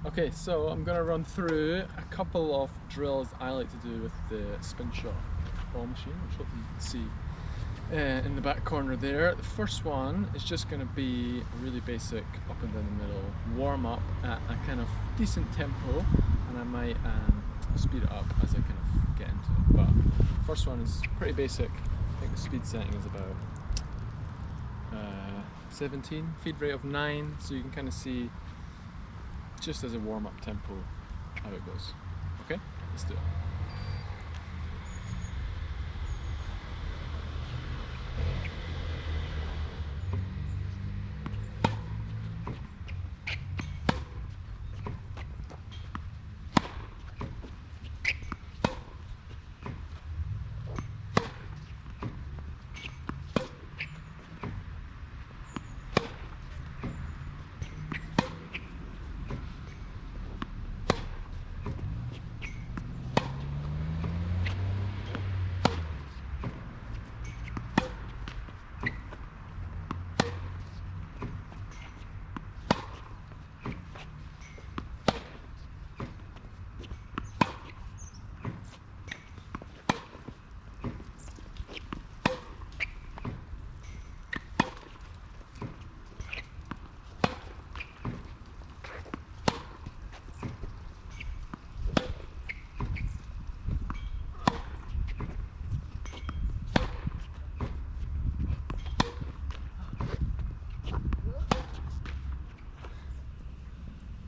Okay, so I'm going to run through a couple of drills I like to do with the Spinshot ball machine, which hopefully you can see in the back corner there. The first one is just going to be a really basic up and down the middle warm up at a kind of decent tempo, and I might speed it up as I kind of get into it. But the first one is pretty basic. I think the speed setting is about 17, feed rate of 9, so you can kind of see just as a warm-up tempo how it goes. Okay, let's do it.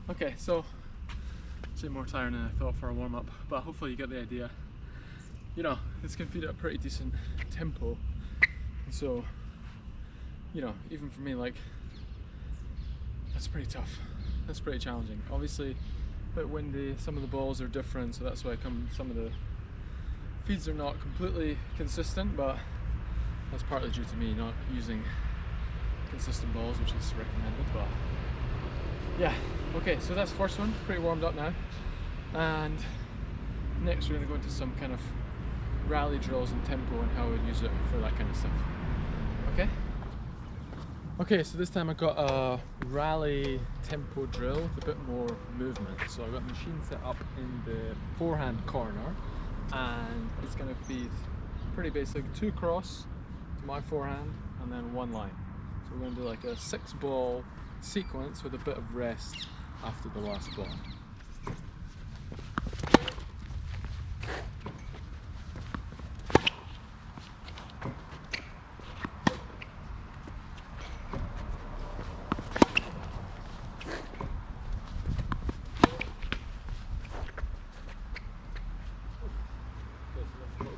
Okay, so it's more tiring than I thought for a warm-up, but hopefully you get the idea. You know, this can feed at a pretty decent tempo, and so, you know, even for me, like, that's pretty tough. That's pretty challenging. Obviously, a bit windy, some of the balls are different, so that's why some of the feeds are not completely consistent, but that's partly due to me not using consistent balls, which is recommended, but yeah. Okay, so that's the first one, pretty warmed up now, and next we're going to go into some kind of rally drills and tempo and how I would use it for that kind of stuff. Okay? Okay, so this time I got a rally tempo drill with a bit more movement. So I've got the machine set up in the forehand corner, and it's going to feed pretty basic 2 cross to my forehand and then 1 line. So we're going to do like a 6-ball sequence with a bit of rest after the last ball.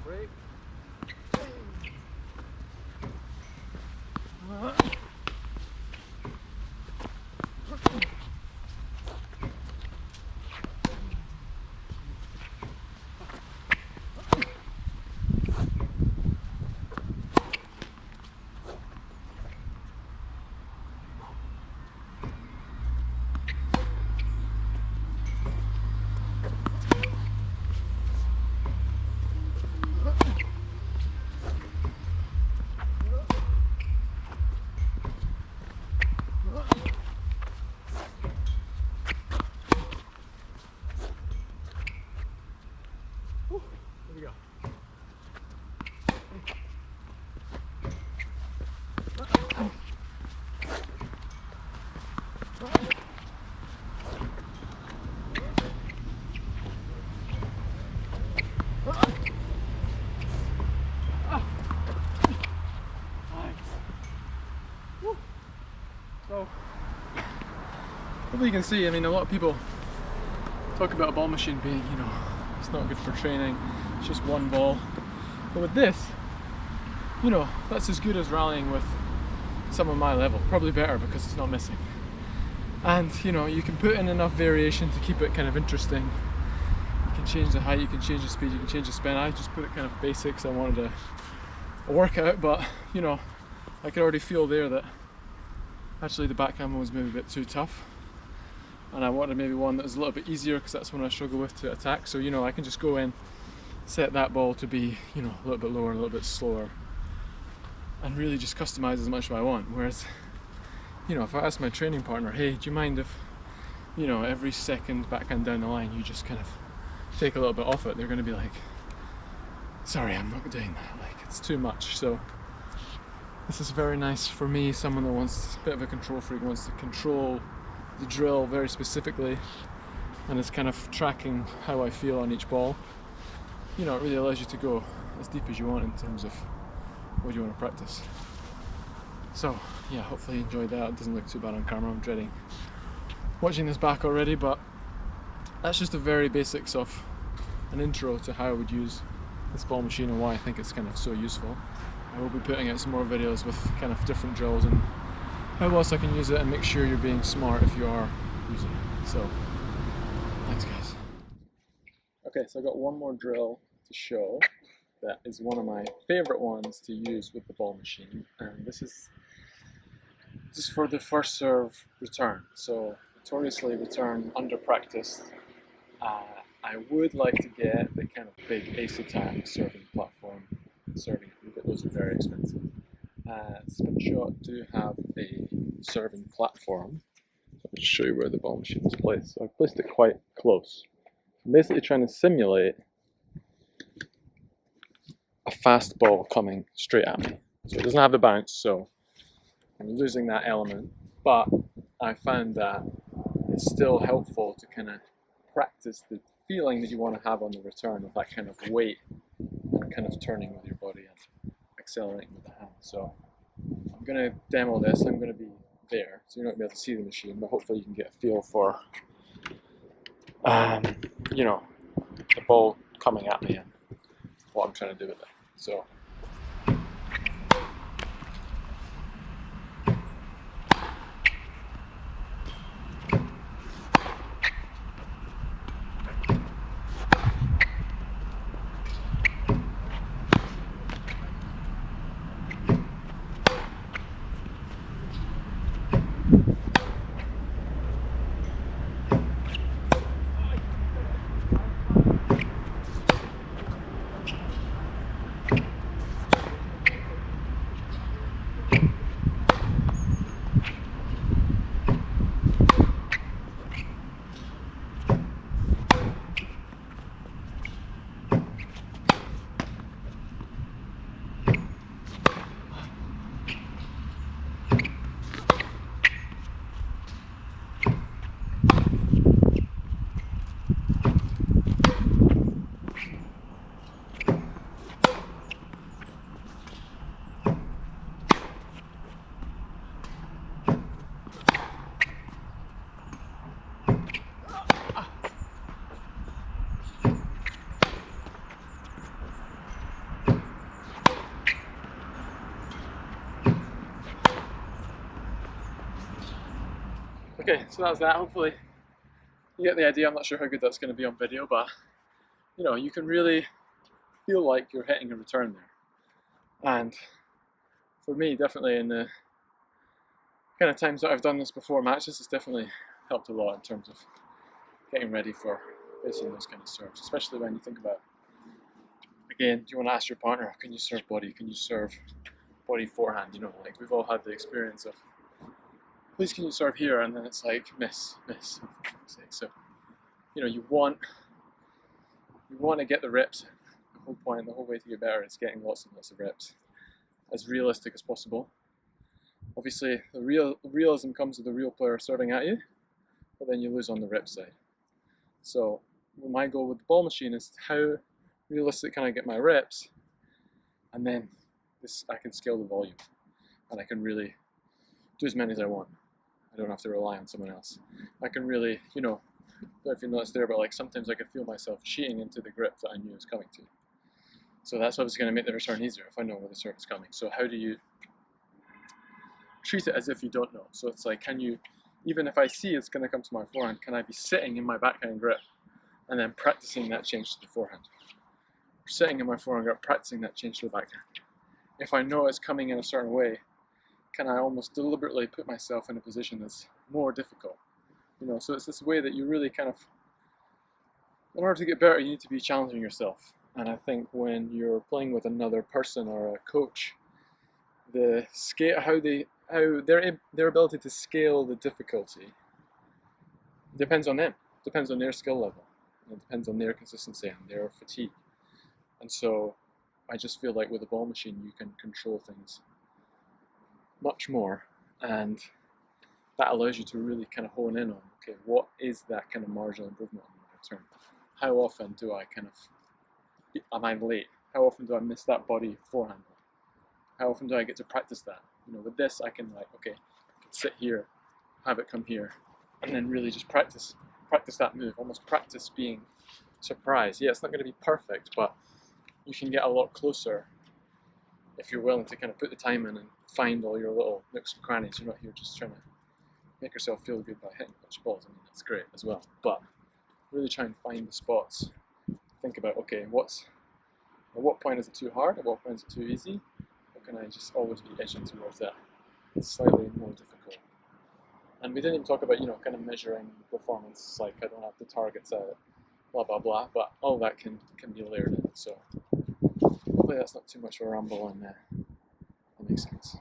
Break. Here we go. So, hopefully you can see, I mean, a lot of people talk about a ball machine being, you know, it's not good for training, it's just 1 ball. But with this, you know, that's as good as rallying with someone my level, probably better because it's not missing. And, you know, you can put in enough variation to keep it kind of interesting. You can change the height, you can change the speed, you can change the spin. I just put it kind of basics. I wanted a workout, but, you know, I could already feel there that actually the backhand was maybe a bit too tough, and I wanted maybe one that was a little bit easier because that's one I struggle with to attack. So, you know, I can just go in, set that ball to be, you know, a little bit lower, a little bit slower, and really just customize as much as I want. Whereas, you know, if I ask my training partner, hey, do you mind if you know, every second backhand down the line you just kind of take a little bit off it, they're going to be like, sorry, I'm not doing that, like it's too much. So this is very nice for me, someone that wants a bit of a control freak, wants to control the drill very specifically, and is kind of tracking how I feel on each ball. You know, it really allows you to go as deep as you want in terms of what you want to practice. So yeah, hopefully you enjoyed that. It doesn't look too bad on camera. I'm dreading watching this back already, but that's just the very basics of an intro to how I would use this ball machine and why I think it's kind of so useful. I will be putting out some more videos with kind of different drills and how else I can use it, and make sure you're being smart if you are using it. So thanks guys. Okay, so I got one more drill to show that is one of my favorite ones to use with the ball machine, and this is for the first serve return. So notoriously return under practice. I would like to get the kind of big ace attack serving platform serving, but those are very expensive. Spinshot do have a serving platform. So I'll just show you where the ball machine is placed. So I've placed it quite close. I'm basically trying to simulate a fast ball coming straight at me. So it doesn't have the bounce, so I'm losing that element, but I found that it's still helpful to kind of practice the feeling that you want to have on the return of that kind of weight and kind of turning with your body and accelerating with the hand. So I'm going to demo this. I'm going to be there, so you're not going to be able to see the machine, but hopefully you can get a feel for, you know, the ball coming at me and what I'm trying to do with it. So. Okay, so that's that. Hopefully you get the idea. I'm not sure how good that's going to be on video, but you know, you can really feel like you're hitting a return there. And for me, definitely in the kind of times that I've done this before matches, it's definitely helped a lot in terms of getting ready for facing those kind of serves, especially when you think about, again, do you want to ask your partner, can you serve body, can you serve body forehand? You know, like we've all had the experience of, please can you serve here, and then it's like miss, miss, for fuck's sake. So, you know, you want to get the reps. The whole point, the whole way to get better is getting lots and lots of reps, as realistic as possible. Obviously, the realism comes with the real player serving at you, but then you lose on the rep side. So my goal with the ball machine is how realistic can I get my reps, and then I can scale the volume, and I can really do as many as I want. I don't have to rely on someone else. I can really, you know, I don't know if you noticed there, but like sometimes I could feel myself cheating into the grip that I knew was coming to. So that's obviously going to make the return easier if I know where the serve is coming. So how do you treat it as if you don't know? So it's like, can you, even if I see it's going to come to my forehand, can I be sitting in my backhand grip and then practicing that change to the forehand? Or sitting in my forehand grip, practicing that change to the backhand. If I know it's coming in a certain way, can I almost deliberately put myself in a position that's more difficult? You know, so it's this way that you really kind of, in order to get better, you need to be challenging yourself. And I think when you're playing with another person or a coach, the scale, how their ability to scale the difficulty It depends on them. It depends on their skill level. And it depends on their consistency and their fatigue. And so I just feel like with a ball machine you can control things much more, and that allows you to really kind of hone in on, okay, what is that kind of marginal improvement on the return? How often do I kind of, am I late? How often do I miss that body forehand? How often do I get to practice that? You know, with this I can like, okay, I can sit here, have it come here, and then really just practice that move, almost practice being surprised. Yeah, it's not going to be perfect, but you can get a lot closer if you're willing to kind of put the time in and find all your little nooks and crannies. You're not here just trying to make yourself feel good by hitting a bunch of balls. I mean, that's great as well, but really try and find the spots. Think about, okay, at what point is it too hard? At what point is it too easy? Or can I just always be edging towards that slightly more difficult? And we didn't even talk about, you know, kind of measuring performance, like I don't have the targets out, blah blah blah, but all that can be layered in. So hopefully that's not too much of a ramble, and that makes sense.